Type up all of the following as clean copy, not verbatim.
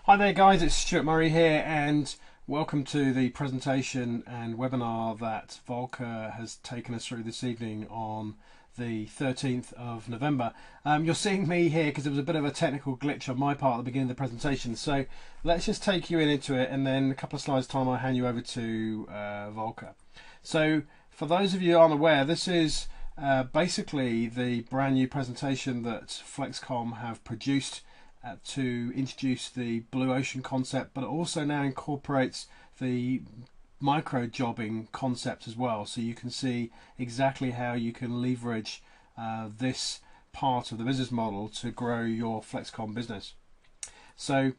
Hi there guys, it's Stuart Murray here and welcome to the presentation and webinar that Volker has taken us through this evening on the 13th of November. You're seeing me here because there was a bit of a technical glitch on my part at the beginning of the presentation, so let's just take you into it and then a couple of slides time I'll hand you over to Volker. So for those of you unaware, this is basically the brand new presentation that Flexcom have produced to introduce the blue ocean concept, but it also now incorporates the micro jobbing concept as well, so you can see exactly how you can leverage this part of the business model to grow your Flexcom business. So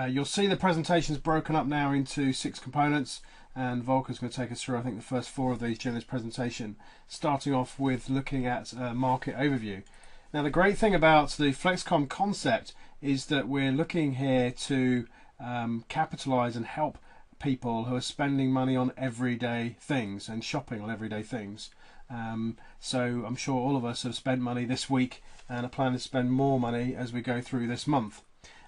you'll see the presentation is broken up now into 6 components, and Volker's going to take us through I think the first 4 of these during this presentation, starting off with looking at a market overview. Now the great thing about the Flexcom concept is that we're looking here to capitalize and help people who are spending money on everyday things and shopping on everyday things. So I'm sure all of us have spent money this week and are planning to spend more money as we go through this month.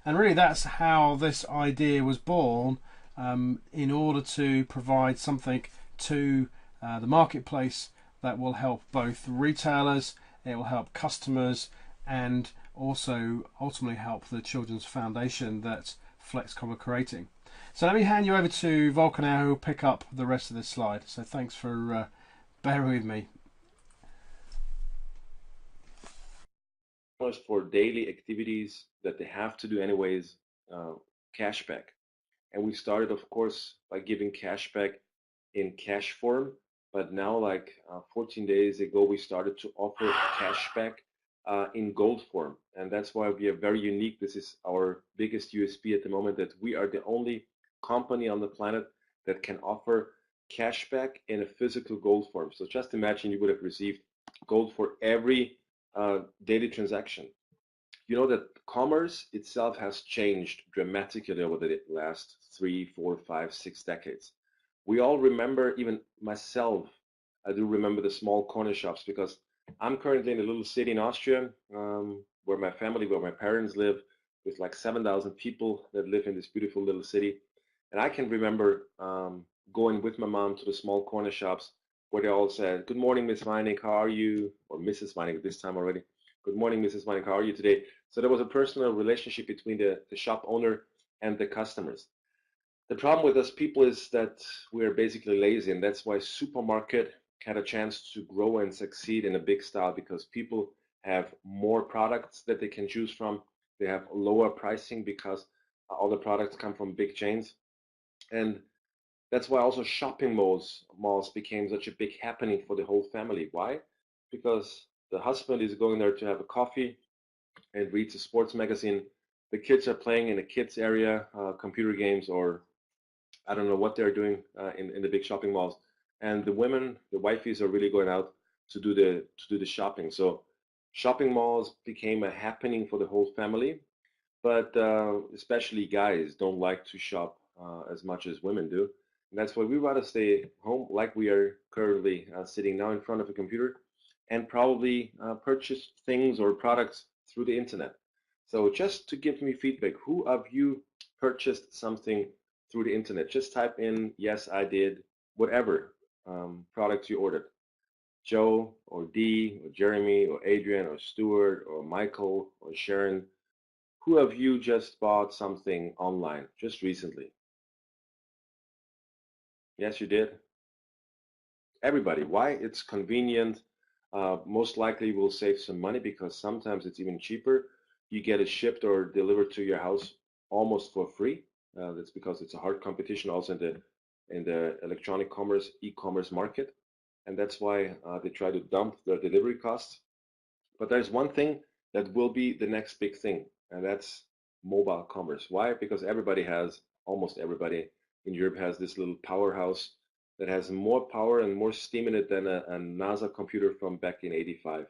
And really that's how this idea was born, in order to provide something to the marketplace that will help both retailers, it will help customers, and also ultimately help the Children's Foundation that Flexcom are creating. So let me hand you over to Volker now, who will pick up the rest of this slide. So thanks for bearing with me. For daily activities that they have to do anyways, cashback. And we started, of course, by giving cashback in cash form. But now, like 14 days ago, we started to offer cashback in gold form. And that's why we are very unique. This is our biggest USP at the moment, that we are the only company on the planet that can offer cashback in a physical gold form. So just imagine you would have received gold for every daily transaction. You know that commerce itself has changed dramatically over the last 3, 4, 5, 6 decades. We all remember, even myself, I do remember the small corner shops, because I'm currently in a little city in Austria, where my family, where my parents live, with like 7,000 people that live in this beautiful little city. And I can remember going with my mom to the small corner shops where they all said, "Good morning, Miss Weining, how are you?" Or Mrs. Weining this time already. "Good morning, Mrs. Weining, how are you today?" So there was a personal relationship between the shop owner and the customers. The problem with us people is that we're basically lazy, and that's why supermarket had a chance to grow and succeed in a big style, because people have more products that they can choose from. They have lower pricing because all the products come from big chains. And that's why also shopping malls became such a big happening for the whole family. Why? Because the husband is going there to have a coffee and reads a sports magazine. The kids are playing in the kids area, computer games, or I don't know what they're doing in the big shopping malls. And the women, the wifeys, are really going out to do the shopping. So shopping malls became a happening for the whole family. But especially guys don't like to shop as much as women do. And that's why we rather stay home, like we are currently sitting now in front of a computer, and probably purchase things or products through the internet. So just to give me feedback, who of you purchased something through the internet? Just type in, "Yes, I did," whatever product you ordered. Joe or Dee or Jeremy or Adrian or Stuart or Michael or Sharon. Who of you just bought something online just recently? Yes, you did. Everybody. Why? It's convenient. Most likely will save some money, because sometimes it's even cheaper. You get it shipped or delivered to your house almost for free. That's because it's a hard competition also in the electronic commerce, e-commerce market. And that's why they try to dump their delivery costs. But there's one thing that will be the next big thing, and that's mobile commerce. Why? Because almost everybody in Europe has this little powerhouse that has more power and more steam in it than a NASA computer from back in '85.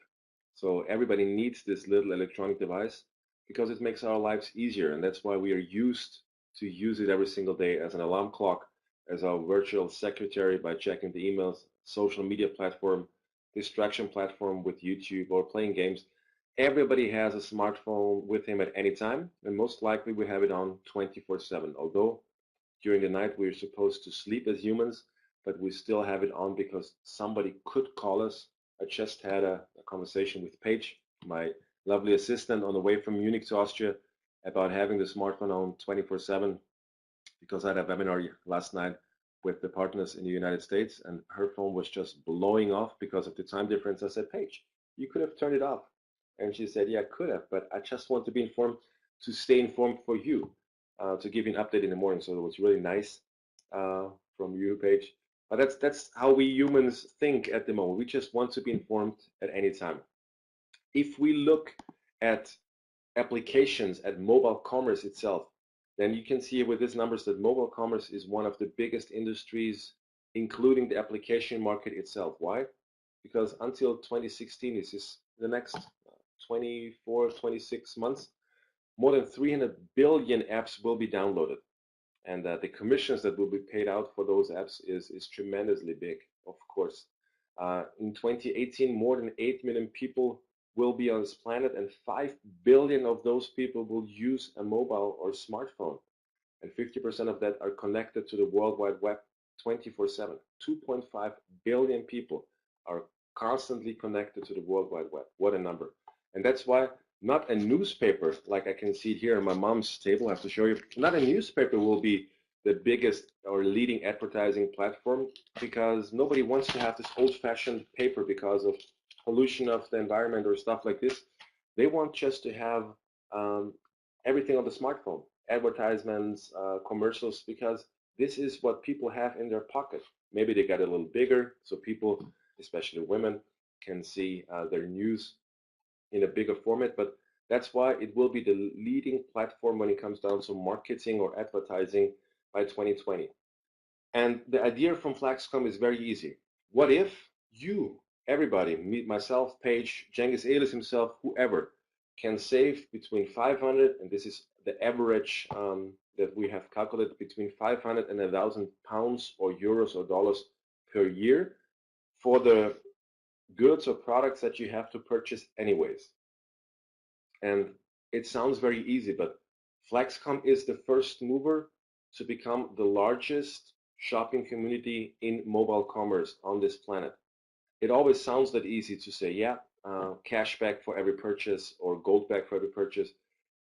So everybody needs this little electronic device because it makes our lives easier, and that's why we are used to use it every single day as an alarm clock, as our virtual secretary by checking the emails, social media platform, distraction platform with YouTube, or playing games. Everybody has a smartphone with him at any time, and most likely we have it on 24/7. Although during the night we're supposed to sleep as humans, but we still have it on because somebody could call us. I just had a conversation with Paige, my lovely assistant, on the way from Munich to Austria about having the smartphone on 24/7 because I had a webinar last night with the partners in the United States, and her phone was just blowing off because of the time difference. I said, Paige, you could have turned it off. And she said, yeah, I could have, but I just want to be informed, to stay informed for you, to give you an update in the morning. So it was really nice from you, Paige. But that's how we humans think at the moment. We just want to be informed at any time. If we look at applications, at mobile commerce itself, then you can see with these numbers that mobile commerce is one of the biggest industries, including the application market itself. Why? Because until 2016, this is the next 24, 26 months, more than 300 billion apps will be downloaded. And the commissions that will be paid out for those apps is tremendously big, of course. In 2018, more than 8 million people will be on this planet, and 5 billion of those people will use a mobile or smartphone. And 50% of that are connected to the World Wide Web 24/7. 2.5 billion people are constantly connected to the World Wide Web. What a number. And that's why not a newspaper, like I can see it here on my mom's table, I have to show you, not a newspaper will be the biggest or leading advertising platform, because nobody wants to have this old-fashioned paper because of pollution of the environment or stuff like this. They want just to have everything on the smartphone, advertisements, commercials, because this is what people have in their pocket. Maybe they got a little bigger, so people, especially women, can see their news in a bigger format, but that's why it will be the leading platform when it comes down to marketing or advertising by 2020. And the idea from Flaxcom is very easy. What if you, everybody, me, myself, Paige, Cengiz Elis himself, whoever, can save between 500, and this is the average that we have calculated, between 500 and 1,000 pounds or euros or dollars per year for the goods or products that you have to purchase anyways. And it sounds very easy, but Flaxcom is the first mover to become the largest shopping community in mobile commerce on this planet. It always sounds that easy to say, yeah, cash back for every purchase or gold back for every purchase.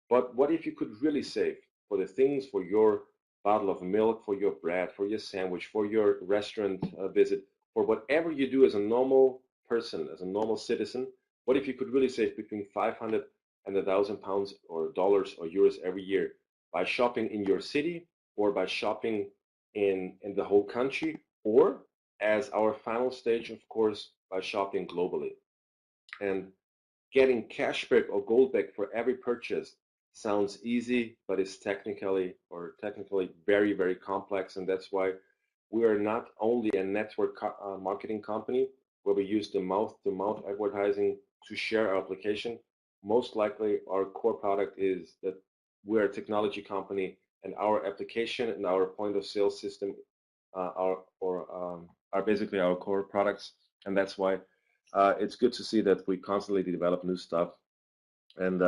But what if you could really save for the things, for your bottle of milk, for your bread, for your sandwich, for your restaurant visit, for whatever you do as a normal person, as a normal citizen? What if you could really save between 500 and 1,000 pounds or dollars or euros every year by shopping in your city, or by shopping in the whole country, or as our final stage, of course, by shopping globally? And getting cashback or gold back for every purchase sounds easy, but it's technically very, very complex. And that's why we are not only a network marketing company where we use the mouth-to-mouth advertising to share our application. Most likely our core product is that we're a technology company, and our application and our point of sale system are basically our core products. And that's why it's good to see that we constantly develop new stuff and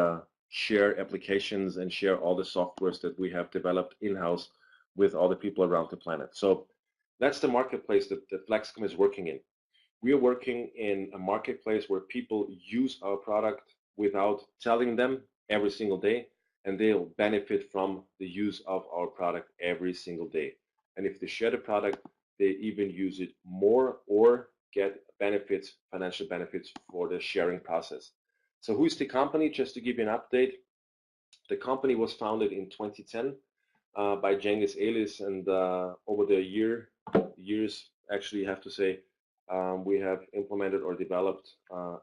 share applications and share all the softwares that we have developed in-house with all the people around the planet. So that's the marketplace that Flaxcom is working in. We are working in a marketplace where people use our product without telling them every single day, and they'll benefit from the use of our product every single day. And if they share the product, they even use it more or get benefits, financial benefits for the sharing process. So who's the company? Just to give you an update, the company was founded in 2010 by Cengiz Elis, and over the years, actually, you have to say, we have implemented or developed a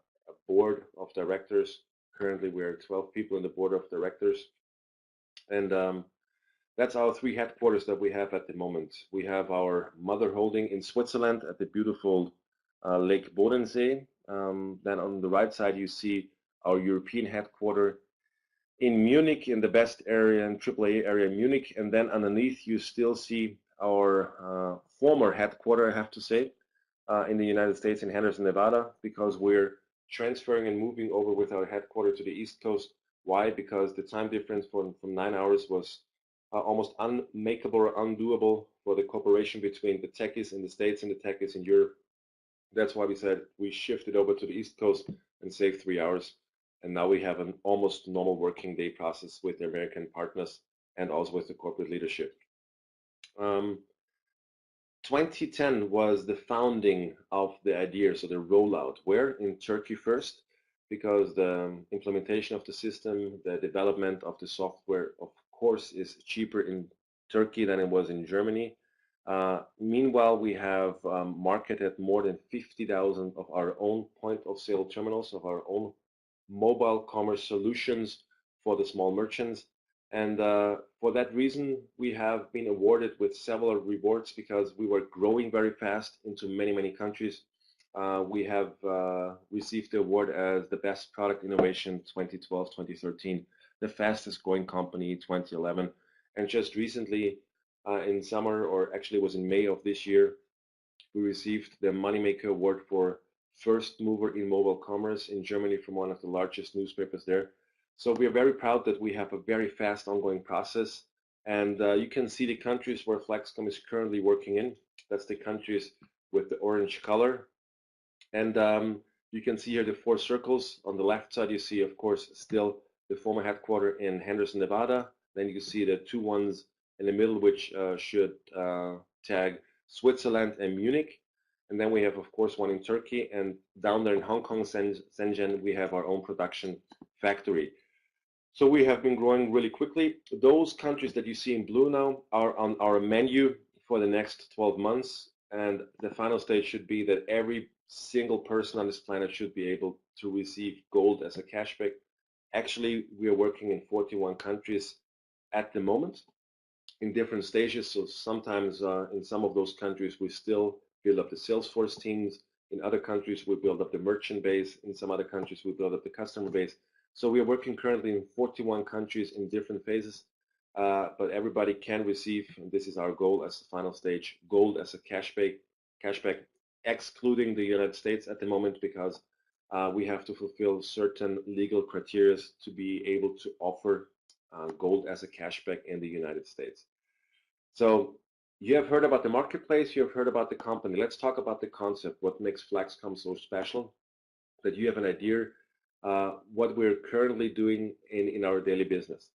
board of directors. Currently, we're 12 people in the board of directors, and that's our 3 headquarters that we have at the moment. We have our mother holding in Switzerland at the beautiful Lake Bodensee. Then on the right side, you see our European headquarters in Munich, in the best area, in AAA area Munich. And then underneath, you still see our former headquarters, I have to say, in the United States, in Henderson, Nevada, because we're transferring and moving over with our headquarters to the East Coast. Why? Because the time difference from 9 hours was almost unmakeable or undoable for the cooperation between the techies in the States and the techies in Europe. That's why we said we shifted over to the East Coast and saved 3 hours. And now we have an almost normal working day process with the American partners and also with the corporate leadership. 2010 was the founding of the idea, so the rollout. Where? In Turkey first, because the implementation of the system, the development of the software, of course, is cheaper in Turkey than it was in Germany. Meanwhile, we have marketed more than 50,000 of our own point of sale terminals, of our own mobile commerce solutions for the small merchants. And for that reason, we have been awarded with several rewards because we were growing very fast into many, many countries. We have received the award as the best product innovation 2012, 2013, the fastest growing company 2011. And just recently, in summer, or actually it was in May of this year, we received the Moneymaker Award for first mover in mobile commerce in Germany from one of the largest newspapers there. So we are very proud that we have a very fast ongoing process. And you can see the countries where Flexcom is currently working in. That's the countries with the orange color. And you can see here the 4 circles. On the left side, you see, of course, still the former headquarters in Henderson, Nevada. Then you see the 2 ones in the middle, which should tag Switzerland and Munich. And then we have, of course, one in Turkey. And down there in Hong Kong, Shenzhen, we have our own production factory. So we have been growing really quickly. Those countries that you see in blue now are on our menu for the next 12 months. And the final stage should be that every single person on this planet should be able to receive gold as a cashback. Actually, we are working in 41 countries at the moment in different stages. So sometimes in some of those countries, we still build up the Salesforce teams. In other countries, we build up the merchant base. In some other countries, we build up the customer base. So we are working currently in 41 countries in different phases, but everybody can receive, and this is our goal as the final stage, gold as a cashback, excluding the United States at the moment, because we have to fulfill certain legal criteria to be able to offer gold as a cashback in the United States. So you have heard about the marketplace, you have heard about the company. Let's talk about the concept, what makes Flexcom so special, that you have an idea what we're currently doing in our daily business.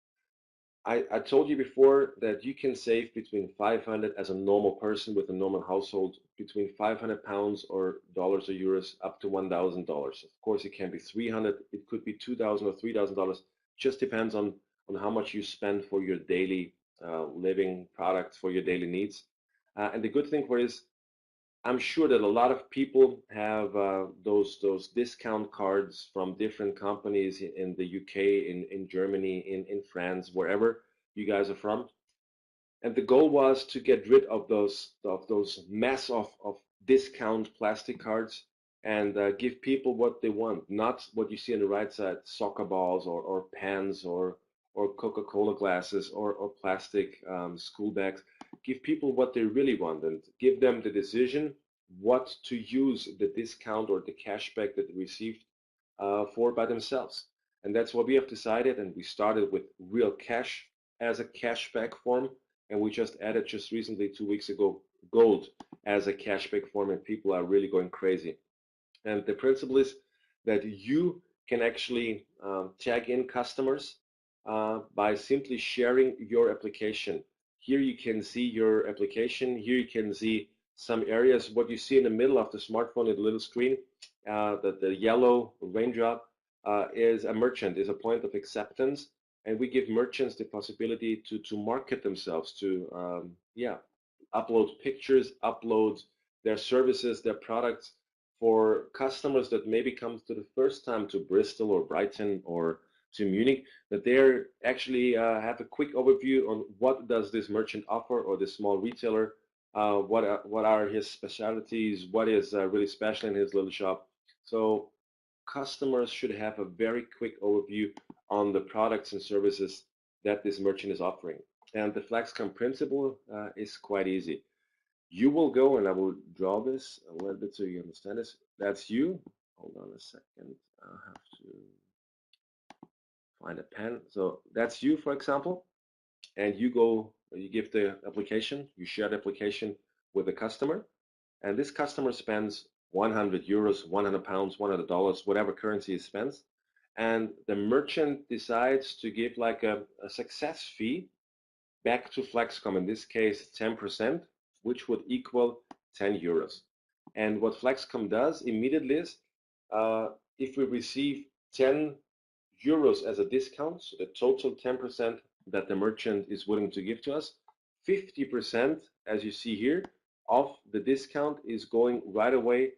I told you before that you can save between 500 as a normal person with a normal household, between 500 pounds or dollars or euros up to $1,000. Of course, it can be 300, it could be 2,000 or $3,000. Just depends on how much you spend for your daily living products, for your daily needs. And the good thing for is, I'm sure that a lot of people have those discount cards from different companies in the UK, in Germany, in France, wherever you guys are from. And the goal was to get rid of those mass of discount plastic cards and give people what they want, not what you see on the right side, soccer balls or pens or Coca-Cola glasses or plastic school bags. Give people what they really want and give them the decision what to use the discount or the cashback that they received for by themselves. And that's what we have decided. And we started with real cash as a cashback form. And we just added just recently, 2 weeks ago, gold as a cashback form. And people are really going crazy. And the principle is that you can actually tag in customers by simply sharing your application. Here you can see your application. Here you can see some areas. What you see in the middle of the smartphone, the little screen, the yellow raindrop is a merchant, is a point of acceptance. And we give merchants the possibility to market themselves, to upload pictures, upload their services, their products for customers that maybe come to the first time to Bristol or Brighton or to Munich, that they actually have a quick overview on what does this merchant offer or this small retailer, what are his specialties, what is really special in his little shop. So customers should have a very quick overview on the products and services that this merchant is offering. And the Flexcom principle is quite easy. You will go, and I will draw this a little bit so you understand this. That's you hold on a second. I'll have to find a pen. So that's you, for example, and you give the application, you share the application with the customer, and this customer spends 100 euros, 100 pounds, $100, whatever currency he spends, and the merchant decides to give like a success fee back to Flexcom, in this case 10%, which would equal 10 euros. And what Flexcom does immediately is, if we receive 10 euros as a discount, so the total 10% that the merchant is willing to give to us, 50%, as you see here, of the discount is going right away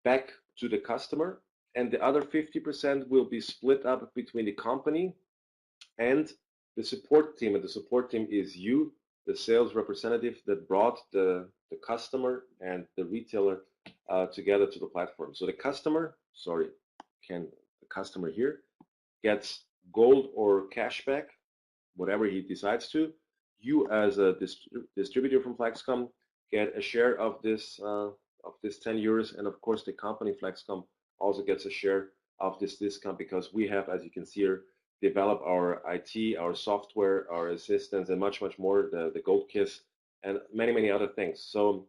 back to the customer, and the other 50% will be split up between the company and the support team. And the support team is you, the sales representative that brought the customer and the retailer together to the platform. So the customer, the customer here gets gold or cashback, whatever he decides to. You as a distributor from Flexcom get a share of this 10 euros, and of course the company Flexcom also gets a share of this discount, because we have, as you can see here, developed our IT, our software, our assistants, and much more, the Gold Kiss, and many other things. So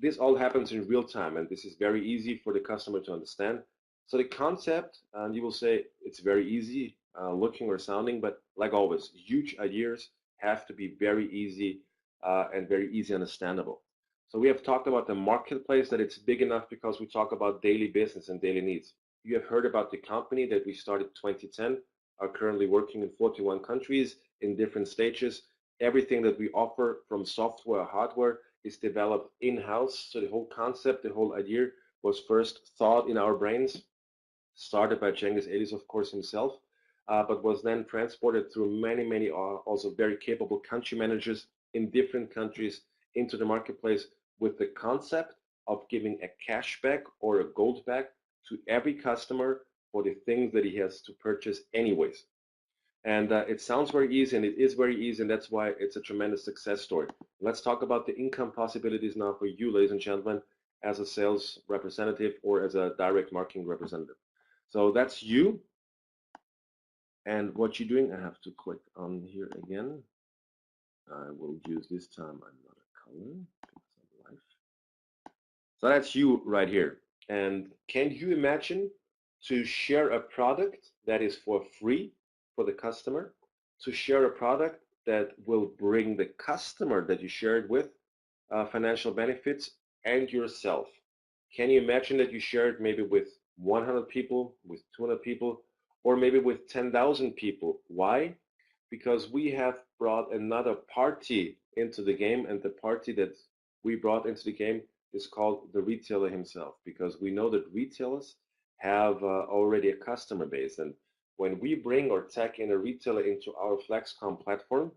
this all happens in real time, and this is very easy for the customer to understand. So the concept, and you will say it's very easy looking or sounding, but like always, huge ideas have to be very easy and very easy understandable. So we have talked about the marketplace, that it's big enough because we talk about daily business and daily needs. You have heard about the company that we started 2010, are currently working in 41 countries in different stages. Everything that we offer from software, hardware, is developed in-house. So the whole concept, the whole idea was first thought in our brains, started by Cengiz Elis, of course, himself, but was then transported through many also very capable country managers in different countries into the marketplace, with the concept of giving a cashback or a gold back to every customer for the things that he has to purchase anyways. And it sounds very easy, and it is very easy, and that's why it's a tremendous success story. Let's talk about the income possibilities now for you, ladies and gentlemen, as a sales representative or as a direct marketing representative. So that's you. And what you're doing, I have to click on here again. I will use this time another color. So that's you right here. And can you imagine to share a product that is for free for the customer, to share a product that will bring the customer that you share it with financial benefits, and yourself? Can you imagine that you share it maybe with 100 people, with 200 people, or maybe with 10,000 people? Why? Because we have brought another party into the game, and the party that we brought into the game is called the retailer himself, because we know that retailers have already a customer base. And when we bring or tag in a retailer into our Flexcom platform,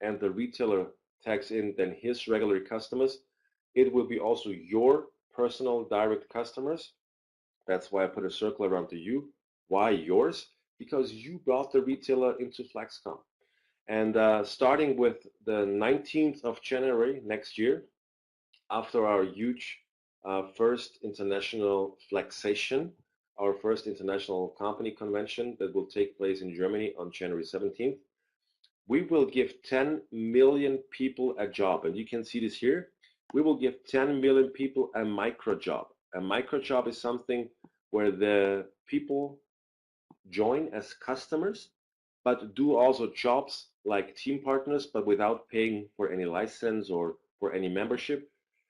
and the retailer tags in then his regular customers, it will be also your personal direct customers. That's why I put a circle around the you. Why yours? Because you brought the retailer into Flexcom. And starting with the 19th of January next year, after our huge first international Flexation, our first international company convention that will take place in Germany on January 17th, we will give 10 million people a job. And you can see this here. We will give 10 million people a micro job. A micro job is something where the people join as customers, but do also jobs like team partners, but without paying for any license or for any membership.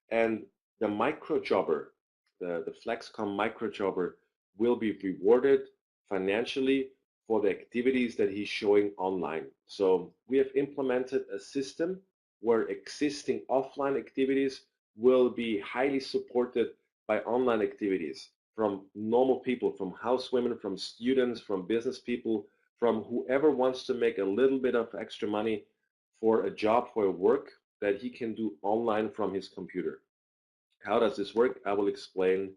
And the micro jobber, the Flexcom micro jobber, will be rewarded financially for the activities that he's showing online. So we have implemented a system where existing offline activities will be highly supported by online activities from normal people, from housewomen, from students, from business people, from whoever wants to make a little bit of extra money for a job, for a work that he can do online from his computer. How does this work? I will explain.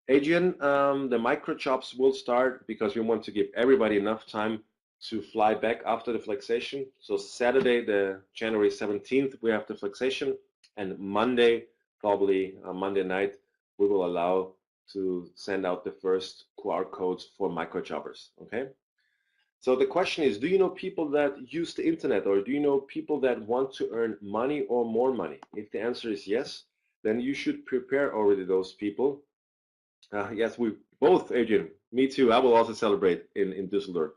Adrian, the micro jobs will start because we want to give everybody enough time to fly back after the Flexation. So Saturday, the January 17th, we have the Flexation, and Monday, probably Monday night, we will allow to send out the first QR codes for microjobbers. Okay. So the question is, do you know people that use the internet, or do you know people that want to earn money or more money? If the answer is yes, then you should prepare already those people. Yes, we both, Adrian. Me too. I will also celebrate in Düsseldorf.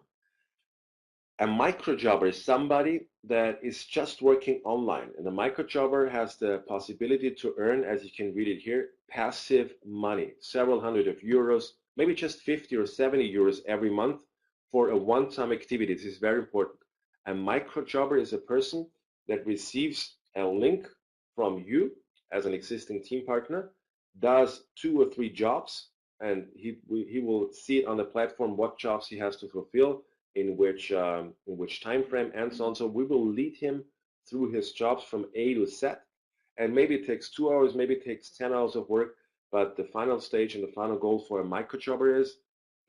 A microjobber is somebody that is just working online, and a microjobber has the possibility to earn, as you can read it here, passive money, several hundred of euros, maybe just 50 or 70 euros every month for a one-time activity. This is very important. A microjobber is a person that receives a link from you as an existing team partner, does 2 or 3 jobs, and he will see it on the platform what jobs he has to fulfill, in which time frame, and so on. So we will lead him through his jobs from A to Z, and maybe it takes 2 hours, maybe it takes 10 hours of work, but the final stage and the final goal for a microjobber is,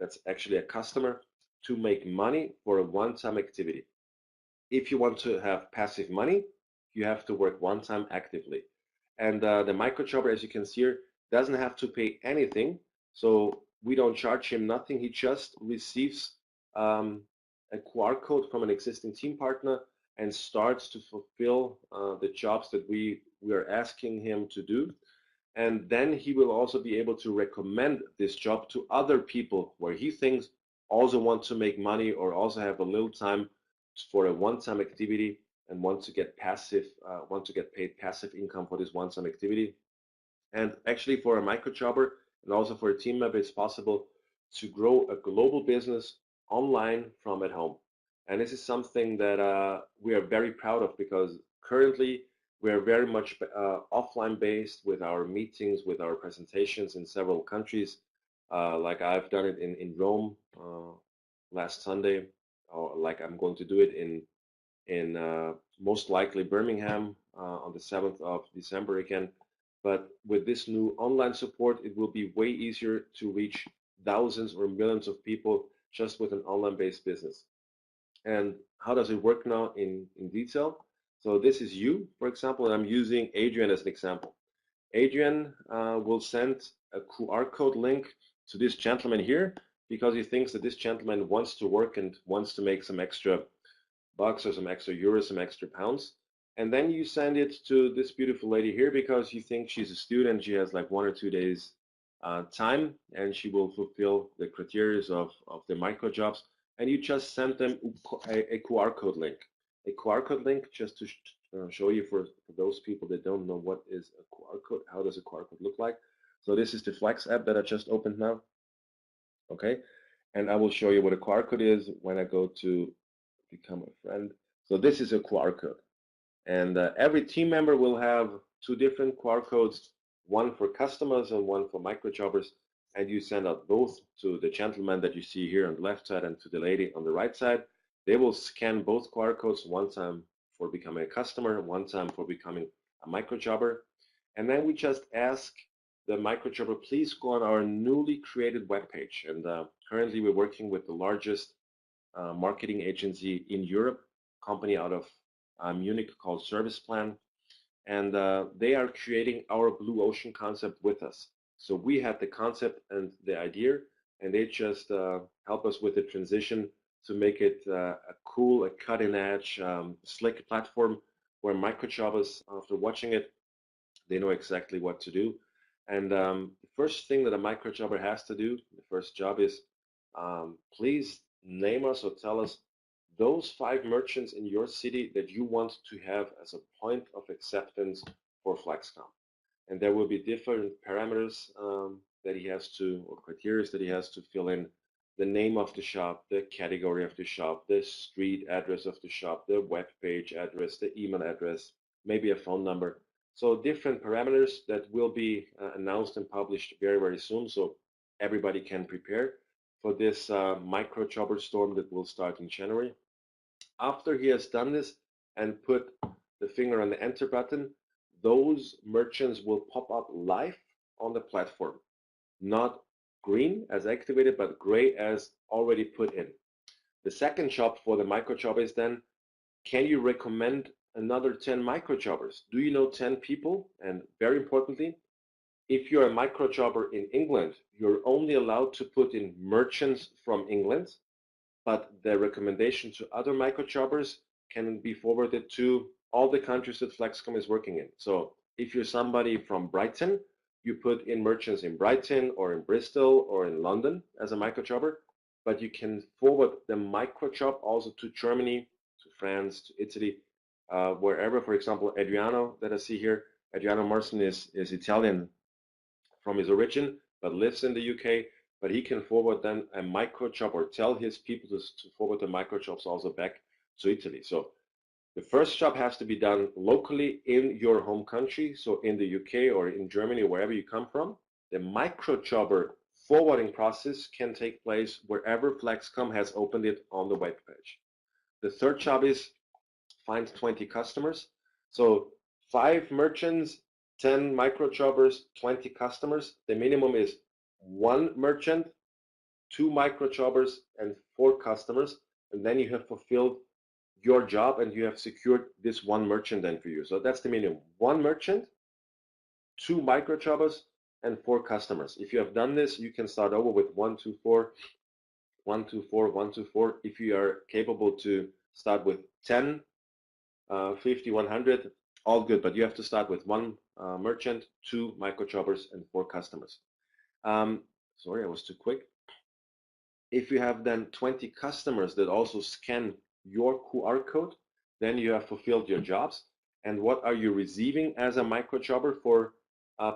that's actually a customer, to make money for a one-time activity. If you want to have passive money, you have to work one time actively. And the microjobber, as you can see here, doesn't have to pay anything. So we don't charge him nothing. He just receives a QR code from an existing team partner and starts to fulfill the jobs that we are asking him to do. And then he will also be able to recommend this job to other people where he thinks also want to make money, or also have a little time for a one-time activity and want to get paid passive income for this one-time activity. And actually, for a microjobber and also for a team member, it's possible to grow a global business online from at home. And this is something that we are very proud of, because currently we are very much offline based with our meetings, with our presentations in several countries. Like I've done it in Rome last Sunday, or like I'm going to do it in most likely Birmingham on the 7th of December again. But with this new online support, it will be way easier to reach thousands or millions of people just with an online-based business. And how does it work now in detail? So this is you, for example, and I'm using Adrian as an example. Adrian will send a QR code link to this gentleman here, because he thinks that this gentleman wants to work and wants to make some extra bucks or some extra euros, some extra pounds. And then you send it to this beautiful lady here because you think she's a student, she has like 1 or 2 days time, and she will fulfill the criteria of the micro jobs. And you just send them a QR code link. A QR code link, just to show you for those people that don't know what is a QR code, how does a QR code look like. So this is the Flex app that I just opened now. Okay, and I will show you what a QR code is when I go to become a friend. So this is a QR code, and every team member will have 2 different QR codes, one for customers and one for microjobbers, and you send out both to the gentleman that you see here on the left side and to the lady on the right side. They will scan both QR codes, one time for becoming a customer, one time for becoming a microjobber, and then we just ask the microjobber, please go on our newly created webpage. And currently we're working with the largest marketing agency in Europe, company out of Munich called Serviceplan, and they are creating our blue ocean concept with us. So we had the concept and the idea, and they just help us with the transition to make it a cool, a cutting-edge, slick platform where microjobbers, after watching it, they know exactly what to do. And the first thing that a microjobber has to do, the first job is, please name us or tell us those 5 merchants in your city that you want to have as a point of acceptance for Flexcom. And there will be different parameters that he has to, or criteria that he has to fill in: the name of the shop, the category of the shop, the street address of the shop, the web page address, the email address, maybe a phone number. So different parameters that will be announced and published very, very soon, so everybody can prepare for this microjobber storm that will start in January. After he has done this and put the finger on the enter button, those merchants will pop up live on the platform, not green as activated, but gray as already put in. The second job for the microjob is then, can you recommend another 10 microjobbers? Do you know 10 people? And very importantly, If you're a micro jobber in England, you're only allowed to put in merchants from England, but the recommendation to other micro jobbers can be forwarded to all the countries that Flexcom is working in. So if you're somebody from Brighton, you put in merchants in Brighton or in Bristol or in London as a micro jobber, but you can forward the micro job also to Germany, to France, to Italy, wherever. For example, Adriano that I see here, Adriano Marson is Italian from his origin, but lives in the UK. But he can forward then a micro job or tell his people to forward the micro jobs also back to Italy. So the first job has to be done locally in your home country, so in the UK or in Germany, wherever you come from. The micro jobber forwarding process can take place wherever Flexcom has opened it on the web page. The third job is find 20 customers. So 5 merchants, 10 micro jobbers, 20 customers. The minimum is 1 merchant, 2 micro jobbers, and 4 customers. And then you have fulfilled your job and you have secured this 1 merchant then for you. So that's the minimum. 1 merchant, 2 micro jobbers, and 4 customers. If you have done this, you can start over with 1, 2, 4, 1, 2, 4, 1, 2, 4. If you are capable to start with 10, 50, 100, all good, but you have to start with 1 merchant, 2 micro jobbers, and 4 customers. Sorry, I was too quick. If you have then 20 customers that also scan your QR code, then you have fulfilled your jobs. And what are you receiving as a micro jobber for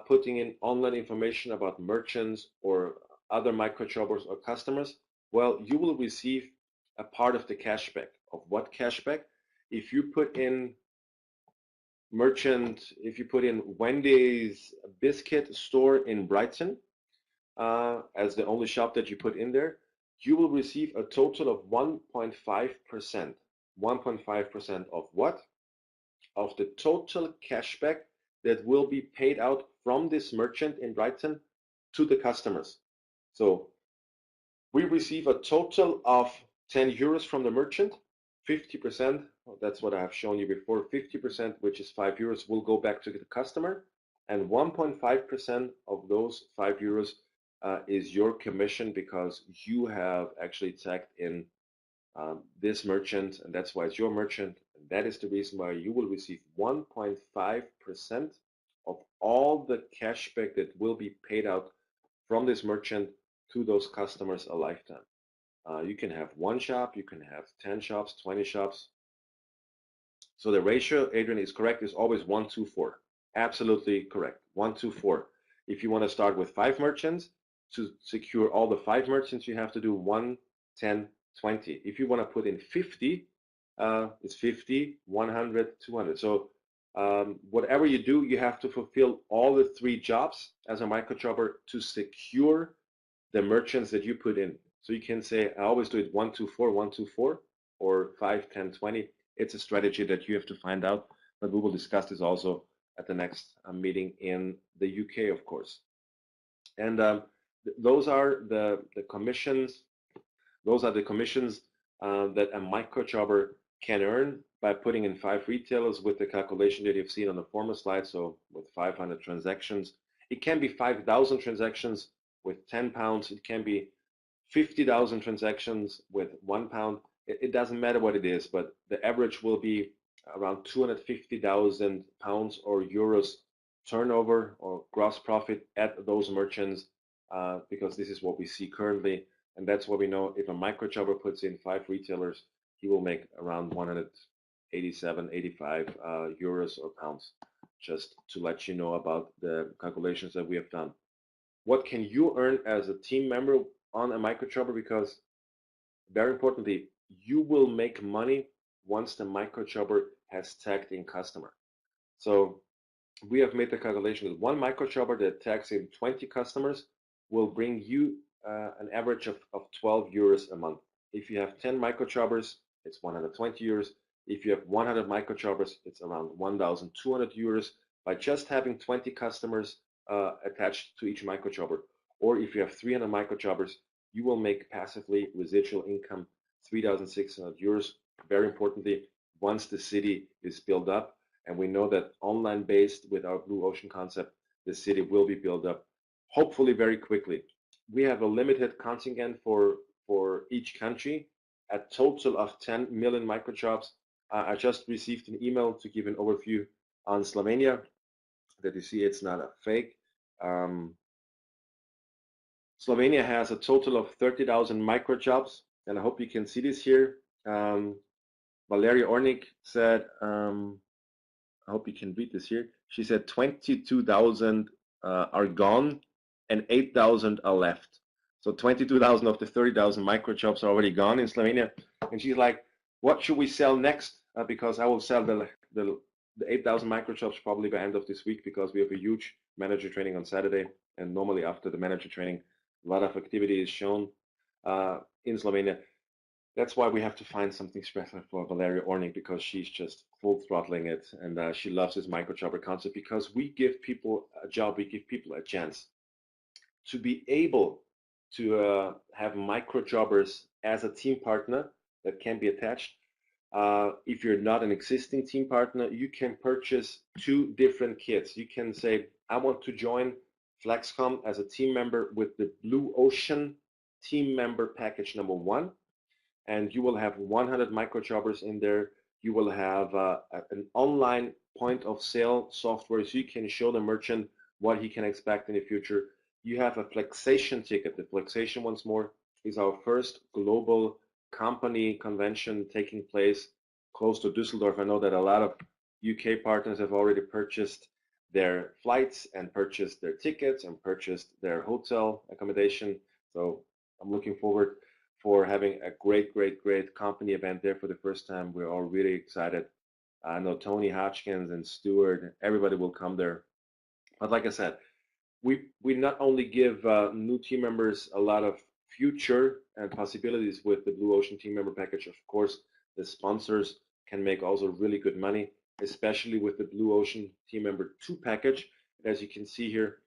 putting in online information about merchants or other micro jobbers or customers? Well, you will receive a part of the cashback. Of what cashback? If you put in merchant, if you put in Wendy's biscuit store in Brighton as the only shop that you put in there, you will receive a total of 1.5%. 1.5% of what? Of the total cashback that will be paid out from this merchant in Brighton to the customers. So we receive a total of 10 euros from the merchant. 50%, that's what I have shown you before, 50%, which is 5 euros, will go back to the customer. And 1.5% of those 5 euros is your commission because you have actually tagged in this merchant, and that's why it's your merchant. And that is the reason why you will receive 1.5% of all the cashback that will be paid out from this merchant to those customers a lifetime. You can have 1 shop, you can have 10 shops, 20 shops. So the ratio, Adrian, is correct, is always 1 to 4. Absolutely correct, 1 to 4. If you want to start with 5 merchants, to secure all the 5 merchants, you have to do 1, 10, 20. If you want to put in 50, it's 50, 100, 200. So whatever you do, you have to fulfill all the 3 jobs as a micro jobber to secure the merchants that you put in. So you can say, I always do it 1, 2, 4, 1, 2, 4, or 5, 10, 20. It's a strategy that you have to find out, but we will discuss this also at the next meeting in the UK, of course. And those are the commissions. Those are the commissions that a micro jobber can earn by putting in 5 retailers with the calculation that you've seen on the former slide. So with 500 transactions, it can be 5,000 transactions with 10 pounds. It can be 50,000 transactions with 1 pound. It doesn't matter what it is, but the average will be around 250,000 pounds or euros turnover or gross profit at those merchants, because this is what we see currently. And that's what we know. If a micro jobber puts in 5 retailers, he will make around 187, 85 euros or pounds, just to let you know about the calculations that we have done. What can you earn as a team member on a micro jobber? Because very importantly, you will make money once the micro jobber has tagged in customer. So we have made the calculation that 1 micro jobber that tags in 20 customers will bring you an average of 12 euros a month. If you have 10 micro jobbers, it's 120 euros. If you have 100 micro jobbers, it's around 1,200 euros by just having 20 customers attached to each micro jobber. Or if you have 300 micro jobbers, you will make passively residual income 3,600 euros. Very importantly, once the city is built up, and we know that online based with our Blue Ocean concept, the city will be built up, hopefully very quickly. We have a limited contingent for each country, a total of 10 million microjobs. I just received an email to give an overview on Slovenia that you see it's not a fake. Slovenia has a total of 30,000 microjobs, and I hope you can see this here. Valeria Ornik said, I hope you can read this here. She said 22,000 are gone and 8,000 are left. So 22,000 of the 30,000 microjobs are already gone in Slovenia. And she's like, what should we sell next? Because I will sell the 8,000 microjobs probably by end of this week, because we have a huge manager training on Saturday. And normally after the manager training, a lot of activity is shown in Slovenia. That's why we have to find something special for Valeria Orning, because she's just full throttling it, and she loves this microjobber concept, because we give people a job, we give people a chance to be able to have microjobbers as a team partner that can be attached. If you're not an existing team partner, you can purchase 2 different kits. You can say, I want to join Flexcom as a team member with the Blue Ocean team member package number 1. And you will have 100 microjobbers in there. You will have an online point of sale software, so you can show the merchant what he can expect in the future. You have a Flexation ticket. The Flexation, once more, is our first global company convention taking place close to Düsseldorf. I know that a lot of UK partners have already purchased their flights and purchased their tickets and purchased their hotel accommodation. So I'm looking forward for having a great company event there for the first time. We're all really excited. I know Tony Hodgkins and Stuart, everybody will come there. But like I said, we not only give new team members a lot of future and possibilities with the Blue Ocean team member package. Of course, the sponsors can make also really good money, especially with the Blue Ocean team member 2 package. As you can see here,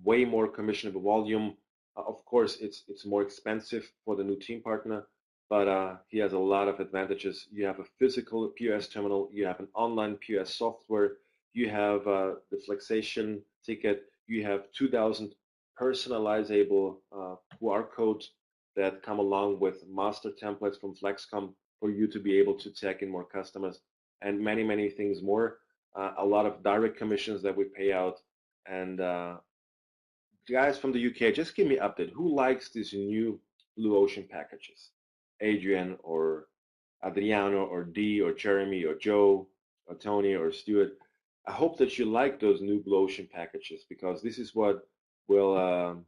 way more commissionable volume. Of course, it's more expensive for the new team partner, but he has a lot of advantages. You have a physical POS terminal, you have an online POS software, you have the Flexation ticket, you have 2,000 personalizable QR codes that come along with master templates from Flexcom for you to be able to tag in more customers, and many things more. A lot of direct commissions that we pay out, and guys from the UK, just give me an update. Who likes these new Blue Ocean packages? Adrian or Adriano or Dee or Jeremy or Joe or Tony or Stuart. I hope that you like those new Blue Ocean packages, because this is what will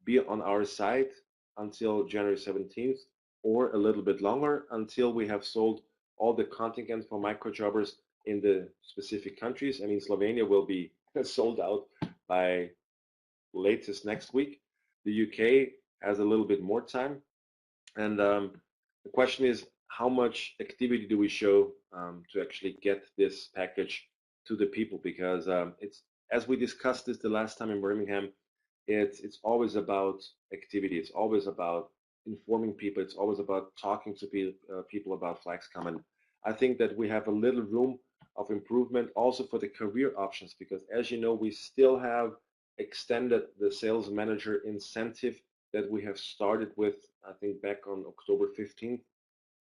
be on our site until January 17th, or a little bit longer, until we have sold all the contingent for microjobbers in the specific countries. I mean, Slovenia will be sold out by latest next week. The UK has a little bit more time, and the question is, how much activity do we show to actually get this package to the people? Because it's, as we discussed this the last time in Birmingham, it's always about activity. It's always about informing people. It's always about talking to people about Flexcom. And I think that we have a little room of improvement also for the career options, because as you know, we still have extended the sales manager incentive that we have started with, I think, back on October 15th.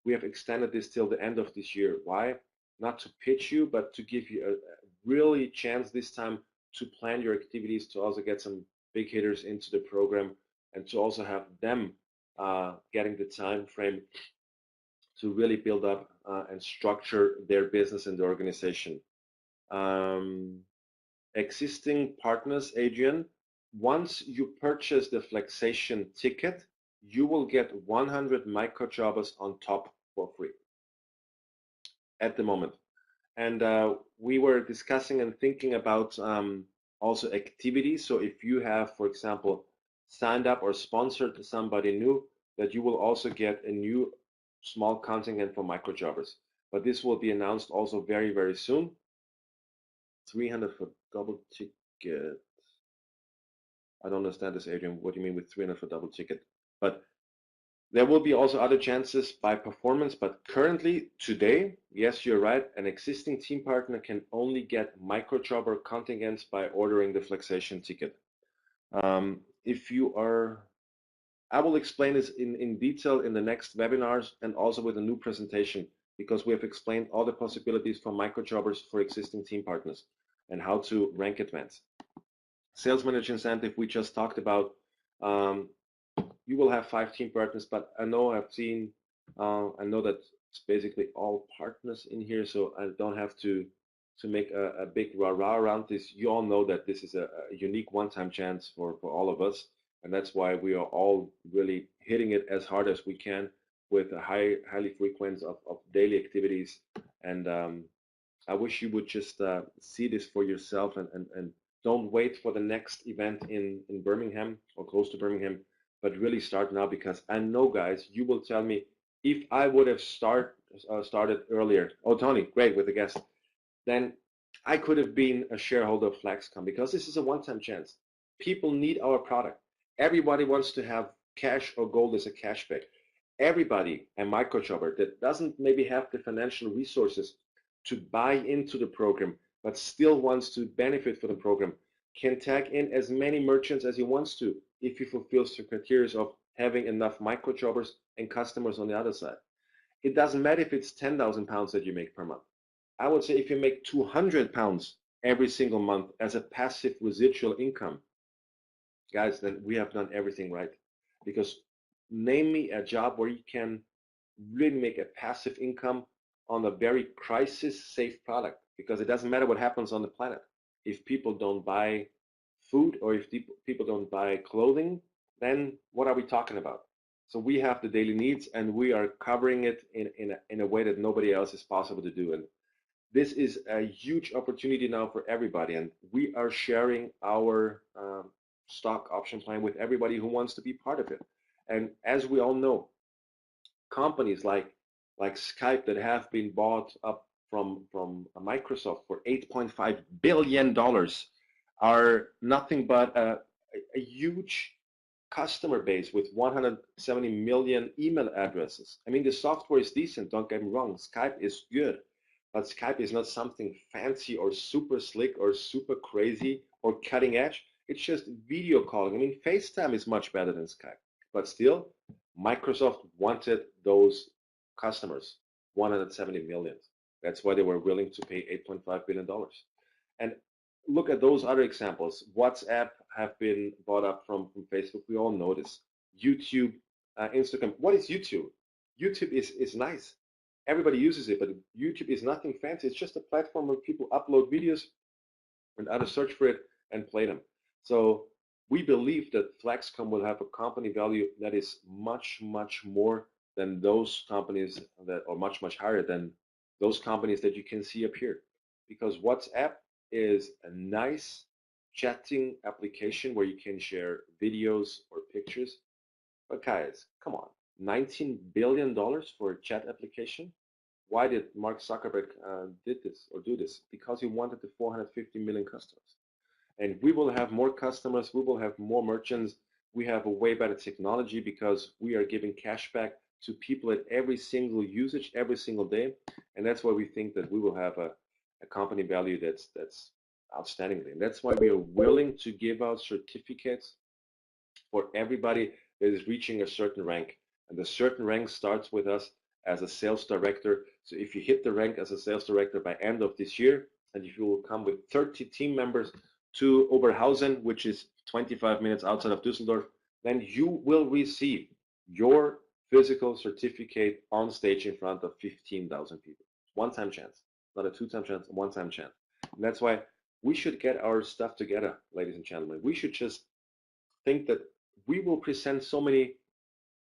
We have extended this till the end of this year. Why? Not to pitch you, but to give you a really chance this time to plan your activities, to also get some big hitters into the program, and to also have them getting the time frame to really build up and structure their business and the organization. Existing partners, Adrian, once you purchase the Flexation ticket, you will get 100 microjobbers on top for free at the moment. And we were discussing and thinking about also activities. So if you have, for example, signed up or sponsored somebody new, that you will also get a new small contingent for microjobbers. But this will be announced also very soon. 300 for double ticket. I don't understand this, Adrian. What do you mean with 300 for double ticket? But There will be also other chances by performance, but currently, today, yes, you're right, an existing team partner can only get microjobber contingents by ordering the Flexation ticket. If you are, I will explain this in detail in the next webinars and also with a new presentation, because we have explained all the possibilities for microjobbers for existing team partners and how to rank advance. Sales manager incentive we just talked about. You will have 5 team partners, but I know that it's basically all partners in here, so I don't have to make a big rah-rah around this. You all know that this is a unique one-time chance for all of us, and that's why we are all really hitting it as hard as we can with a highly frequent of daily activities. And I wish you would just see this for yourself and don't wait for the next event in Birmingham or close to Birmingham, but really start now, because I know, guys, you will tell me if I would have started earlier. Oh, Tony, great with the guest. Then I could have been a shareholder of Flexcom, because this is a one-time chance. People need our product. Everybody wants to have cash or gold as a cashback. Everybody, a microjobber that doesn't maybe have the financial resources to buy into the program, but still wants to benefit from the program, can tag in as many merchants as he wants to if he fulfills the criteria of having enough microjobbers and customers on the other side. It doesn't matter if it's 10,000 pounds that you make per month. I would say if you make 200 pounds every single month as a passive residual income, guys, then we have done everything right. Because name me a job where you can really make a passive income on a very crisis-safe product, because it doesn't matter what happens on the planet. If people don't buy food or if people don't buy clothing, then what are we talking about? So we have the daily needs and we are covering it in a way that nobody else is possible to do. And this is a huge opportunity now for everybody. And we are sharing our stock option plan with everybody who wants to be part of it. And as we all know, companies like Skype that have been bought up from Microsoft for $8.5 billion are nothing but a huge customer base with 170 million email addresses. I mean, the software is decent, don't get me wrong. Skype is good, but Skype is not something fancy or super slick or super crazy or cutting edge. It's just video calling. I mean, FaceTime is much better than Skype, but still, Microsoft wanted those customers, 170 million. That's why they were willing to pay $8.5 billion. And look at those other examples. WhatsApp have been bought up from Facebook. We all know this. YouTube, Instagram. What is YouTube? YouTube is nice. Everybody uses it, but YouTube is nothing fancy. It's just a platform where people upload videos and others search for it and play them. So we believe that Flexcom will have a company value that is much, much more than those companies that, or much, much higher than those companies that you can see up here. Because WhatsApp is a nice chatting application where you can share videos or pictures. But guys, come on, $19 billion for a chat application? Why did Mark Zuckerberg do this? Because he wanted the 450 million customers. And we will have more customers, we will have more merchants, we have a way better technology because we are giving cash back to people at every single usage, every single day. And that's why we think that we will have a company value that's outstandingly. And that's why we are willing to give out certificates for everybody that is reaching a certain rank. And the certain rank starts with us as a sales director. So if you hit the rank as a sales director by end of this year, and if you will come with 30 team members to Oberhausen, which is 25 minutes outside of Düsseldorf, then you will receive your physical certificate on stage in front of 15,000 people. One-time chance, not a two-time chance, a one-time chance. And that's why we should get our stuff together, ladies and gentlemen. We should just think that we will present so many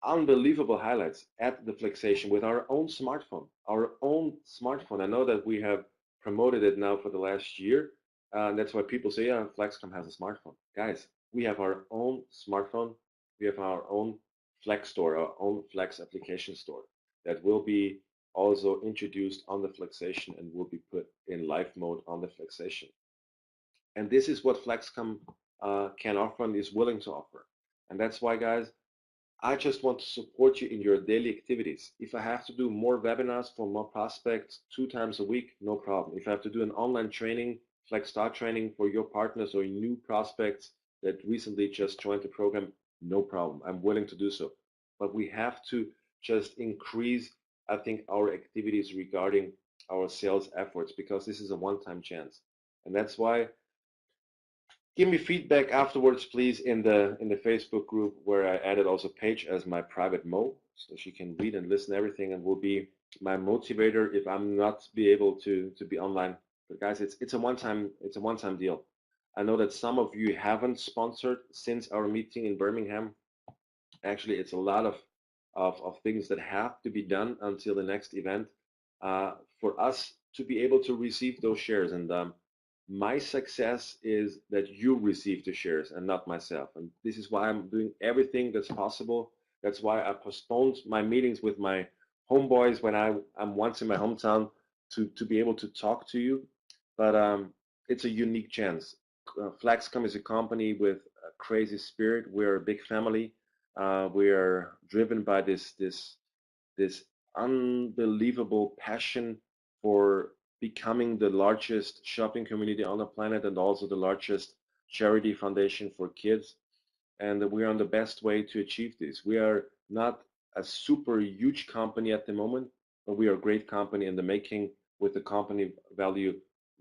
unbelievable highlights at the Flexation with our own smartphone. I know that we have promoted it now for the last year. And that's why people say, yeah, Flexcom has a smartphone. Guys, we have our own smartphone. We have our own Flex store, our own Flex application store that will be also introduced on the Flexation and will be put in live mode on the Flexation. And this is what Flexcom can offer and is willing to offer. And that's why, guys, I just want to support you in your daily activities. If I have to do more webinars for more prospects 2 times a week, no problem. If I have to do an online training, Flex Start training for your partners or new prospects that recently just joined the program, no problem. I'm willing to do so. But we have to just increase, I think, our activities regarding our sales efforts, because this is a one-time chance. And that's why give me feedback afterwards, please, in the Facebook group, where I added also Paige as my private Mo, so she can read and listen to everything and will be my motivator if I'm not be able to be online. But guys, it's a one-time deal. I know that some of you haven't sponsored since our meeting in Birmingham. Actually, it's a lot of things that have to be done until the next event for us to be able to receive those shares. And my success is that you receive the shares and not myself. And this is why I'm doing everything that's possible. That's why I postponed my meetings with my homeboys when I'm once in my hometown to be able to talk to you. But it's a unique chance. Flaxcom is a company with a crazy spirit. We're a big family. We are driven by this unbelievable passion for becoming the largest shopping community on the planet and also the largest charity foundation for kids. And we're on the best way to achieve this. We are not a super huge company at the moment, but we are a great company in the making, with the company value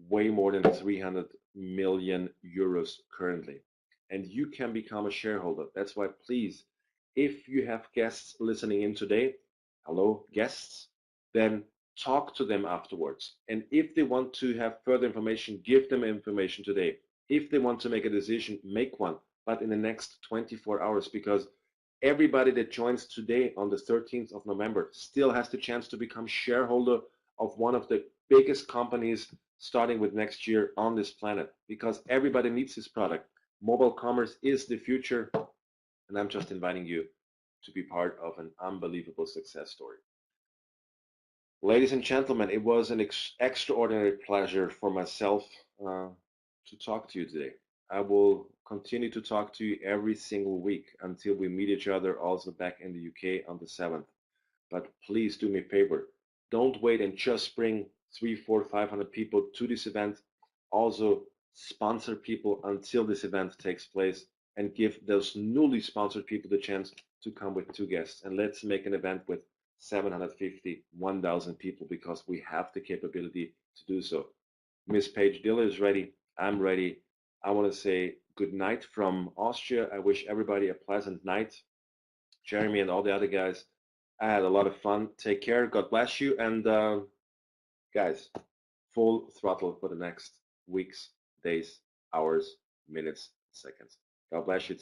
way more than 300 million euros currently. And you can become a shareholder. That's why, please, if you have guests listening in today, hello guests, then talk to them afterwards. And if they want to have further information, give them information today. If they want to make a decision, make one, but in the next 24 hours, because everybody that joins today on the 13th of November still has the chance to become shareholder of one of the biggest companies starting with next year on this planet, because everybody needs this product. Mobile commerce is the future, and I'm just inviting you to be part of an unbelievable success story. Ladies and gentlemen, it was an extraordinary pleasure for myself to talk to you today. I will continue to talk to you every single week until we meet each other also back in the UK on the 7th. But please do me a favor. Don't wait and just bring 300, 400, 500 people to this event. Also sponsor people until this event takes place, and give those newly sponsored people the chance to come with 2 guests. And let's make an event with 750, 1,000 people, because we have the capability to do so. Miss Paige Diller is ready. I'm ready. I want to say good night from Austria. I wish everybody a pleasant night. Jeremy and all the other guys, I had a lot of fun. Take care. God bless you. And guys, full throttle for the next weeks, days, hours, minutes, seconds. God bless you.